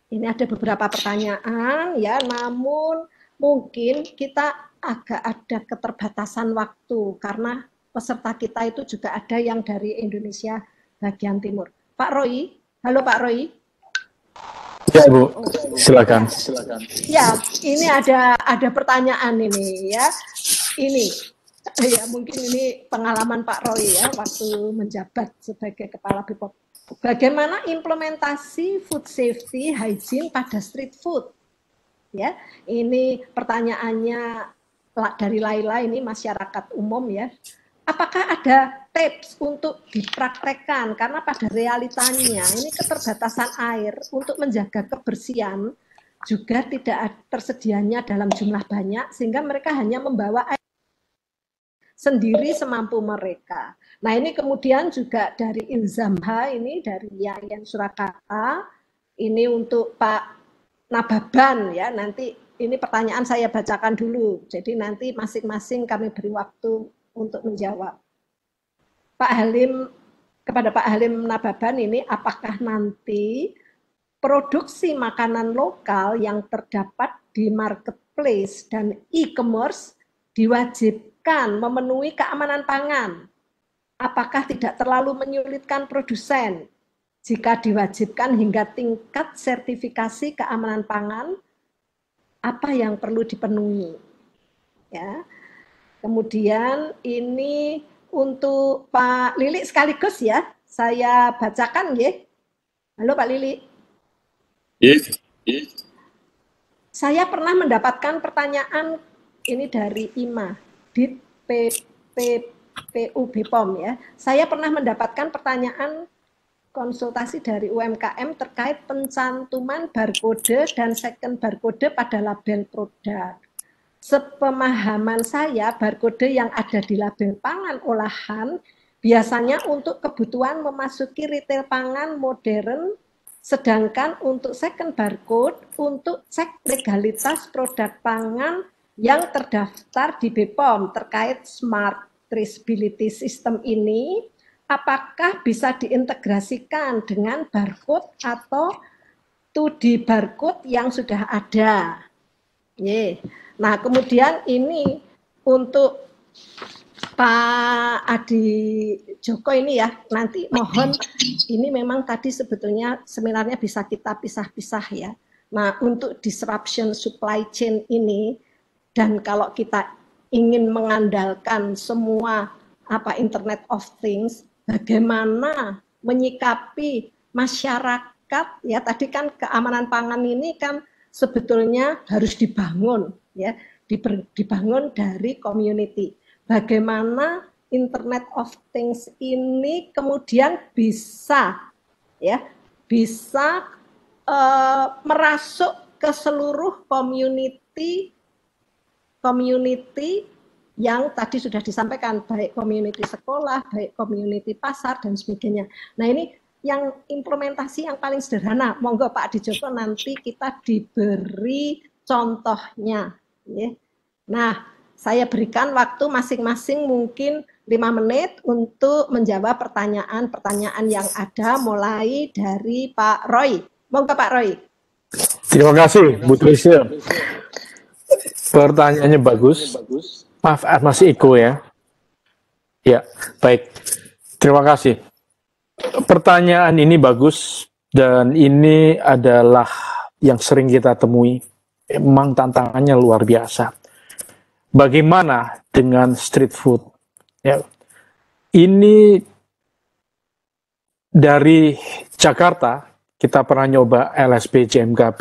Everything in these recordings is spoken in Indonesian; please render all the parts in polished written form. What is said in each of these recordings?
Ini ada beberapa pertanyaan ya, namun mungkin kita agak ada keterbatasan waktu karena peserta kita itu juga ada yang dari Indonesia bagian timur. Pak Roy, halo Pak Roy. Ya Bu, Ya, silakan. ya, ini ada pertanyaan ini ya. Ini ya mungkin ini pengalaman Pak Roy ya waktu menjabat sebagai kepala BPOM. Bagaimana implementasi food safety hygiene pada street food? Ya, ini pertanyaannya dari Laila, ini masyarakat umum ya. Apakah ada tips untuk dipraktekkan? Karena pada realitanya ini keterbatasan air untuk menjaga kebersihan juga tidak tersedianya dalam jumlah banyak, sehingga mereka hanya membawa air sendiri semampu mereka. Nah ini kemudian juga dari Ilzamha, ini dari Yayan Surakarta, ini untuk Pak Nababan ya, nanti ini pertanyaan saya bacakan dulu, jadi nanti masing-masing kami beri waktu untuk menjawab. Pak Halim, kepada Pak Halim Nababan ini, apakah nanti produksi makanan lokal yang terdapat di marketplace dan e-commerce diwajibkan memenuhi keamanan pangan? Apakah tidak terlalu menyulitkan produsen jika diwajibkan hingga tingkat sertifikasi keamanan pangan? Apa yang perlu dipenuhi? Ya. Kemudian ini untuk Pak Lili sekaligus ya, saya bacakan ya. Halo Pak Lili. Yes. Saya pernah mendapatkan pertanyaan ini dari IMA, di PU BPOM ya. Saya pernah mendapatkan pertanyaan konsultasi dari UMKM terkait pencantuman barcode dan second barcode pada label produk. Sepemahaman saya, barcode yang ada di label pangan olahan biasanya untuk kebutuhan memasuki retail pangan modern, sedangkan untuk second barcode untuk cek legalitas produk pangan yang terdaftar di BPOM terkait smart traceability system ini, apakah bisa diintegrasikan dengan barcode atau 2D barcode yang sudah ada. Nah, kemudian ini untuk Pak Adi Joko ini ya, nanti mohon, ini memang tadi sebetulnya seminarnya bisa kita pisah-pisah ya. Nah, untuk disruption supply chain ini, dan kalau kita ingin mengandalkan semua Internet of Things, bagaimana menyikapi masyarakat ya, tadi kan keamanan pangan ini kan sebetulnya harus dibangun ya, dibangun dari community. Bagaimana Internet of Things ini kemudian bisa ya, bisa merasuk ke seluruh community yang tadi sudah disampaikan, baik community sekolah, baik community pasar dan sebagainya. Nah ini yang implementasi yang paling sederhana, monggo Pak Adi Joko nanti kita diberi contohnya. Nah, saya berikan waktu masing-masing mungkin 5 menit untuk menjawab pertanyaan-pertanyaan yang ada, mulai dari Pak Roy. Monggo Pak Roy. Terima kasih Bu Trisha. Pertanyaannya bagus. Maaf, masih eko ya. Ya, baik. Terima kasih. Pertanyaan ini bagus dan ini adalah yang sering kita temui. Memang tantangannya luar biasa. Bagaimana dengan street food? Ya. Ini dari Jakarta, kita pernah nyoba LSP JMKP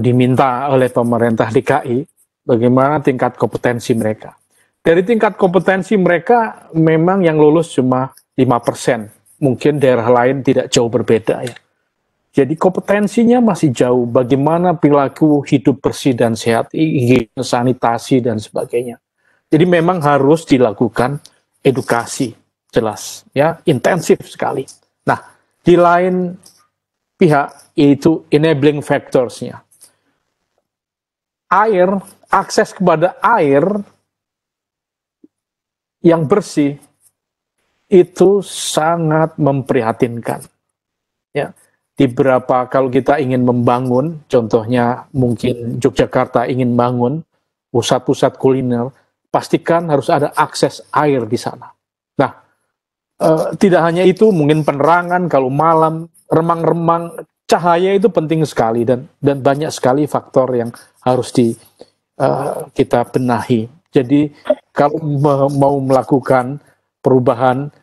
diminta oleh pemerintah DKI, bagaimana tingkat kompetensi mereka. Dari tingkat kompetensi mereka, memang yang lulus cuma 5%. Mungkin daerah lain tidak jauh berbeda ya. Jadi kompetensinya masih jauh, bagaimana perilaku hidup bersih dan sehat, higiene, sanitasi, dan sebagainya. Jadi memang harus dilakukan edukasi, jelas, ya, intensif sekali. Nah, di lain pihak, yaitu enabling factors-nya. Air, akses kepada air yang bersih, itu sangat memprihatinkan. Ya. di beberapa, kalau kita ingin membangun, contohnya mungkin Yogyakarta ingin bangun pusat-pusat kuliner, pastikan harus ada akses air di sana. Nah, tidak hanya itu, mungkin penerangan kalau malam, remang-remang, cahaya itu penting sekali, dan banyak sekali faktor yang harus kita benahi. Jadi kalau mau melakukan perubahan,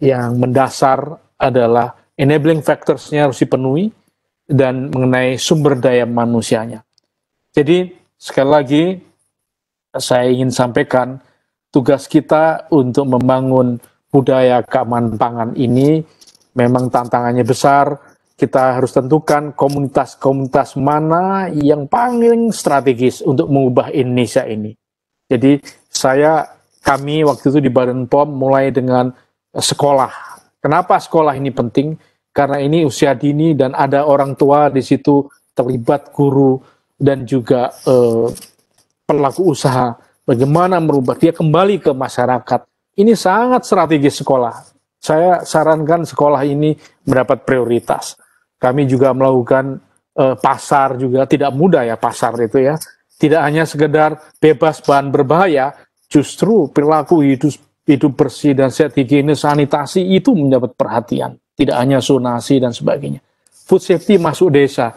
yang mendasar adalah enabling factors-nya harus dipenuhi, dan mengenai sumber daya manusianya. Jadi sekali lagi saya ingin sampaikan, tugas kita untuk membangun budaya keamanan pangan ini memang tantangannya besar. Kita harus tentukan komunitas-komunitas mana yang paling strategis untuk mengubah Indonesia ini. Jadi kami waktu itu di Badan POM mulai dengan sekolah. Kenapa sekolah ini penting? Karena ini usia dini dan ada orang tua di situ terlibat, guru dan juga pelaku usaha. Bagaimana merubah dia kembali ke masyarakat. Ini sangat strategis sekolah. Saya sarankan sekolah ini mendapat prioritas. Kami juga melakukan pasar juga, tidak mudah ya pasar itu ya. Tidak hanya sekedar bebas bahan berbahaya, justru perilaku hidup bersih dan sehat, higienis, sanitasi itu mendapat perhatian. Tidak hanya zonasi dan sebagainya. Food safety masuk desa.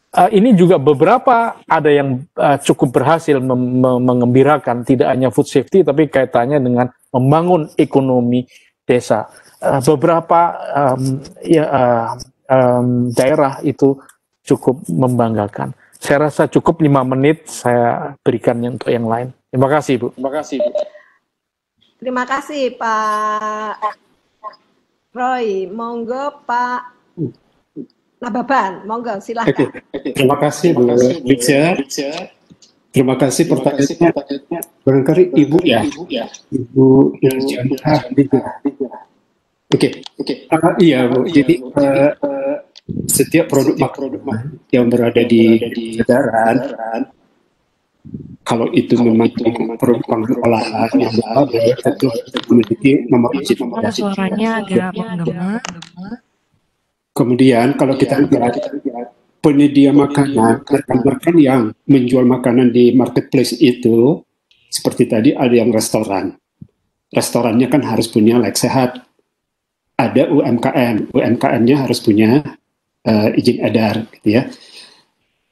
Ini juga beberapa ada yang cukup berhasil mengembirakan, tidak hanya food safety tapi kaitannya dengan membangun ekonomi desa. Beberapa daerah itu cukup membanggakan. Saya rasa cukup 5 menit saya berikan untuk yang lain. Terima kasih, Bu. Terima kasih, Bu. Terima kasih Pak Roy. Monggo Pak Nababan, monggo silahkan. Terima kasih Bu Licia. Terima kasih pertanyaannya. Barangkali Ibu ya, Ibu Irjana. Oke. Iya Bu. Jadi setiap produk makanan yang berada di edaran, kalau itu memang produk pangan olahan yang berada tentu memiliki nomor izin. Suaranya agak menggema. Kemudian kalau kita lihat penyedia makanan, rekan-rekan yang menjual makanan di marketplace itu, seperti tadi ada yang restoran. Restorannya kan harus punya layak sehat. Ada UMKM, UMKM-nya harus punya izin edar, gitu ya.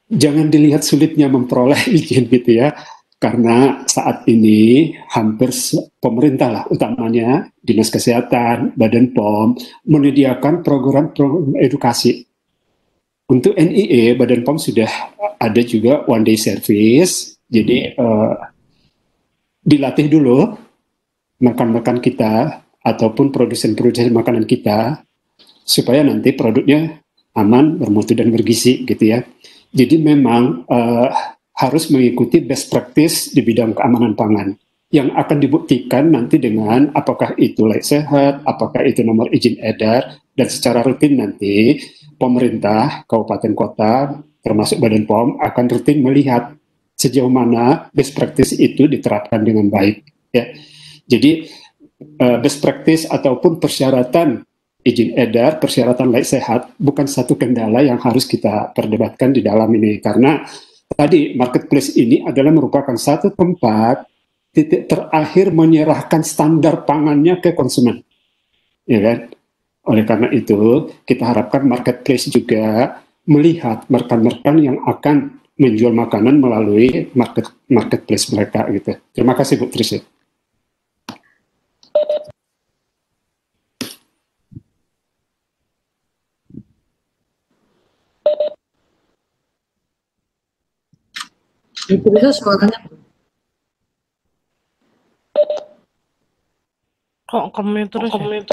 Jangan dilihat sulitnya memperoleh izin, gitu ya. Karena saat ini hampir pemerintah lah, utamanya Dinas Kesehatan, Badan POM, menyediakan program-program edukasi. Untuk NIE, Badan POM sudah ada juga one day service, jadi dilatih dulu rekan-rekan kita ataupun produsen-produsen makanan kita supaya nanti produknya aman, bermutu dan bergizi, gitu ya. Jadi memang harus mengikuti best practice di bidang keamanan pangan yang akan dibuktikan nanti dengan apakah itu layak sehat, apakah itu nomor izin edar, dan secara rutin nanti pemerintah, kabupaten kota, termasuk Badan POM akan rutin melihat sejauh mana best practice itu diterapkan dengan baik. Ya. Jadi best practice ataupun persyaratan izin edar, persyaratan layak sehat bukan satu kendala yang harus kita perdebatkan di dalam ini, karena tadi marketplace ini adalah merupakan satu tempat titik terakhir menyerahkan standar pangannya ke konsumen, ya kan? Oleh karena itu kita harapkan marketplace juga melihat rekan-rekan yang akan menjual makanan melalui marketplace mereka, gitu. Terima kasih Bu Trisha. Itu bisa suaranya. Kok komen terus ya?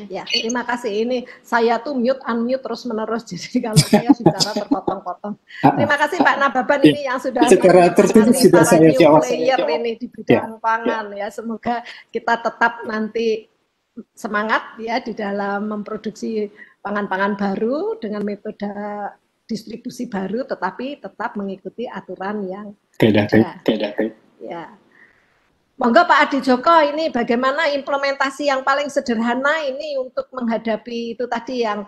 Ya, terima kasih. Ini saya tuh mute, unmute terus-menerus, jadi kalau saya bicara terpotong-potong. Terima kasih Pak Nababan ini yang sudah secara tertulis sudah saya jawab. Player ini di bidang pangan ya. Semoga kita tetap nanti semangat ya di dalam memproduksi pangan-pangan baru dengan metode distribusi baru, tetapi tetap mengikuti aturan yang ada. Ya. Monggo Pak Adi Joko, ini bagaimana implementasi yang paling sederhana ini untuk menghadapi itu tadi yang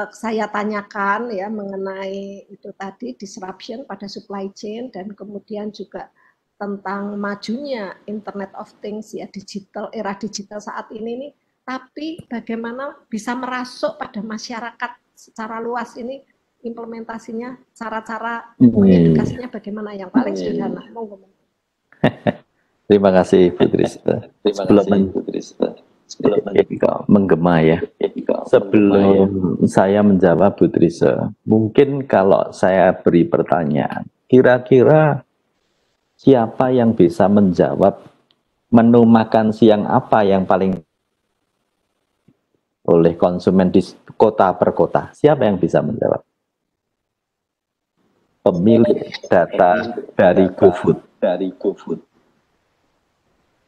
saya tanyakan ya, mengenai itu tadi disruption pada supply chain, dan kemudian juga tentang majunya Internet of Things ya, digital, era digital saat ini nih, tapi bagaimana bisa merasuk pada masyarakat secara luas ini, implementasinya, cara-cara mengedukasinya bagaimana yang paling sederhana. Monggo. Terima kasih Putri. Sebelum menggema ya. Sebelum saya menjawab Putri, mungkin kalau saya beri pertanyaan, kira-kira siapa yang bisa menjawab menu makan siang apa yang paling oleh konsumen di kota per kota? Siapa yang bisa menjawab? Pemilik data dari GoFood.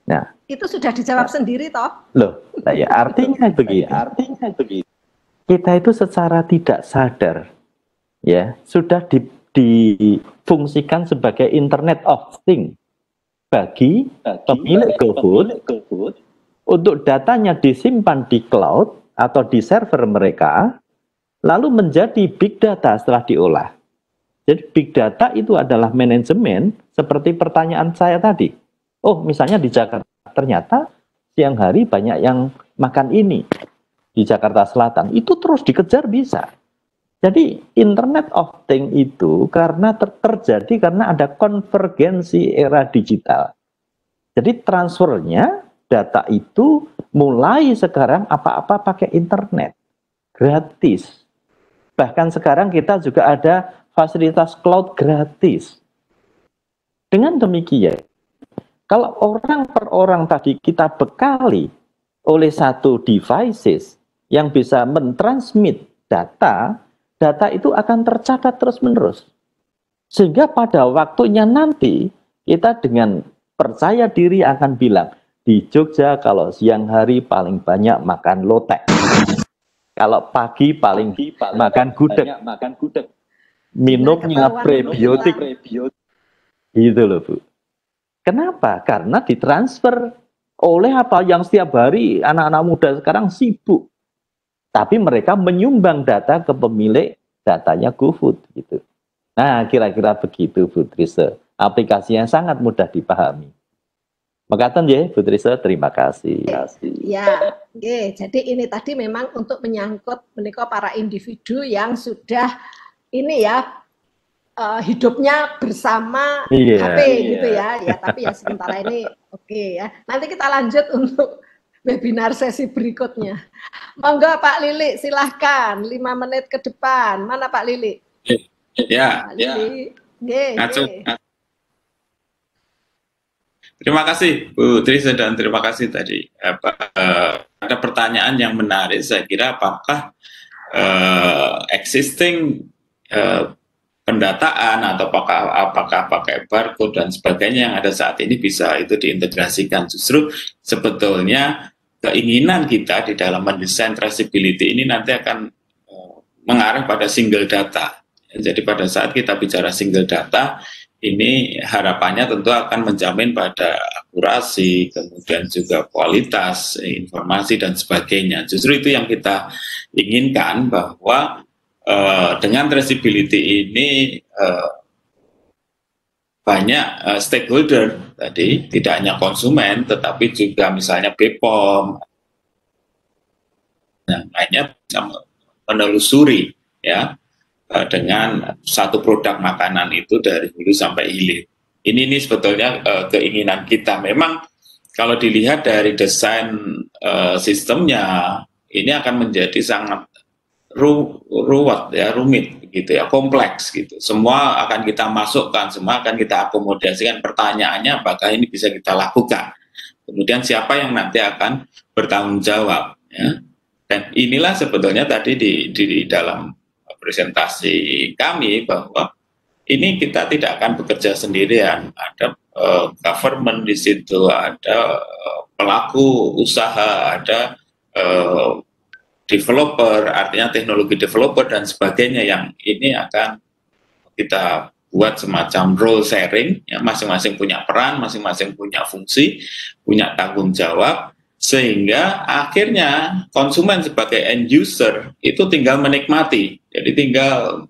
Nah, itu sudah dijawab sendiri toh? Loh, ya artinya begini. Kita itu secara tidak sadar ya sudah difungsikan sebagai Internet of Things bagi pemilik GoFood untuk datanya disimpan di cloud atau di server mereka, lalu menjadi big data setelah diolah. Jadi big data itu adalah manajemen seperti pertanyaan saya tadi. Oh, misalnya di Jakarta, ternyata siang hari banyak yang makan ini. Di Jakarta Selatan, itu terus dikejar bisa. Jadi Internet of Things itu karena terjadi karena ada konvergensi era digital. Jadi transfernya, data itu mulai sekarang apa-apa pakai internet. Gratis. Bahkan sekarang kita juga ada fasilitas cloud gratis. Dengan demikian, kalau orang per orang tadi kita bekali oleh satu devices yang bisa mentransmit data, data itu akan tercatat terus-menerus. Sehingga pada waktunya nanti kita dengan percaya diri akan bilang, di Jogja kalau siang hari paling banyak makan lotek. Kalau pagi paling makan gudeg. Minumnya prebiotik. Gitu loh, Bu. Kenapa? Karena ditransfer oleh apa yang setiap hari anak-anak muda sekarang sibuk. Tapi mereka menyumbang data ke pemilik datanya GoFood gitu. Nah, kira-kira begitu Bu Trise. Aplikasinya sangat mudah dipahami. Makaten ya Bu Trise, terima kasih. Ya, jadi ini tadi memang untuk menyangkut menika para individu yang sudah ini ya, hidupnya bersama HP gitu ya, tapi ya sementara ini oke ya. Nanti kita lanjut untuk webinar sesi berikutnya. Monggo Pak Lili, silahkan 5 menit ke depan. Mana Pak Lili? Ya, Pak Lili. Terima kasih Bu Trise dan terima kasih tadi. Ada pertanyaan yang menarik, saya kira apakah existing pendataan atau apakah pakai barcode dan sebagainya yang ada saat ini bisa itu diintegrasikan. Justru sebetulnya keinginan kita di dalam mendesain traceability ini nanti akan mengarah pada single data. Jadi pada saat kita bicara single data, ini harapannya tentu akan menjamin pada akurasi, kemudian juga kualitas informasi dan sebagainya. Justru itu yang kita inginkan, bahwa dengan traceability ini banyak stakeholder tadi, tidak hanya konsumen tetapi juga misalnya BPOM dan lainnya bisa menelusuri ya dengan satu produk makanan itu dari hulu sampai hilir. Ini sebetulnya keinginan kita. Memang kalau dilihat dari desain sistemnya, ini akan menjadi sangat ruwet ya, rumit gitu ya, kompleks gitu. Semua akan kita masukkan, semua akan kita akomodasikan. Pertanyaannya apakah ini bisa kita lakukan? Kemudian siapa yang nanti akan bertanggung jawab ya? Dan inilah sebetulnya tadi di dalam presentasi kami, bahwa ini kita tidak akan bekerja sendirian. Ada government di situ, ada pelaku usaha, ada developer, artinya teknologi developer dan sebagainya, yang ini akan kita buat semacam role sharing, ya, masing-masing punya peran, masing-masing punya fungsi, punya tanggung jawab, sehingga akhirnya konsumen sebagai end user itu tinggal menikmati, jadi tinggal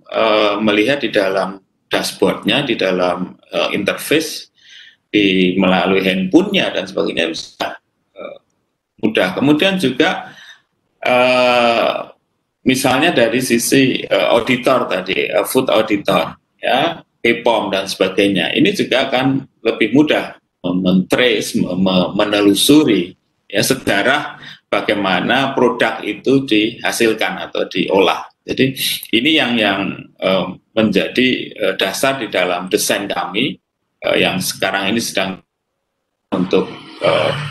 melihat di dalam dashboardnya, di dalam interface, melalui handphonenya dan sebagainya bisa mudah. Kemudian juga misalnya dari sisi auditor tadi, food auditor, ya, BPOM dan sebagainya, ini juga akan lebih mudah mentrace, menelusuri, ya, sejarah bagaimana produk itu dihasilkan atau diolah. Jadi ini yang menjadi dasar di dalam desain kami yang sekarang ini sedang untuk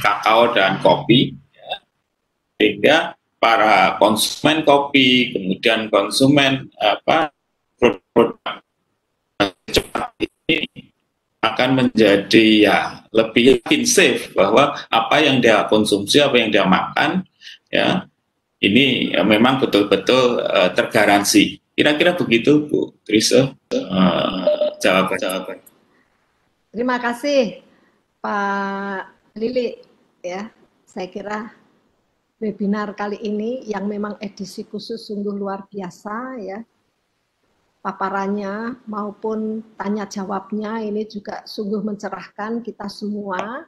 kakao dan kopi, ya, sehingga para konsumen kopi, kemudian konsumen produk cepat ini akan menjadi ya lebih yakin, safe, bahwa apa yang dia konsumsi, apa yang dia makan, ya, ini memang betul-betul tergaransi. Kira-kira begitu, Bu Trisha, jawaban. Terima kasih Pak Lili, ya. Saya kira webinar kali ini yang memang edisi khusus sungguh luar biasa, ya. Paparannya maupun tanya jawabnya ini juga sungguh mencerahkan kita semua.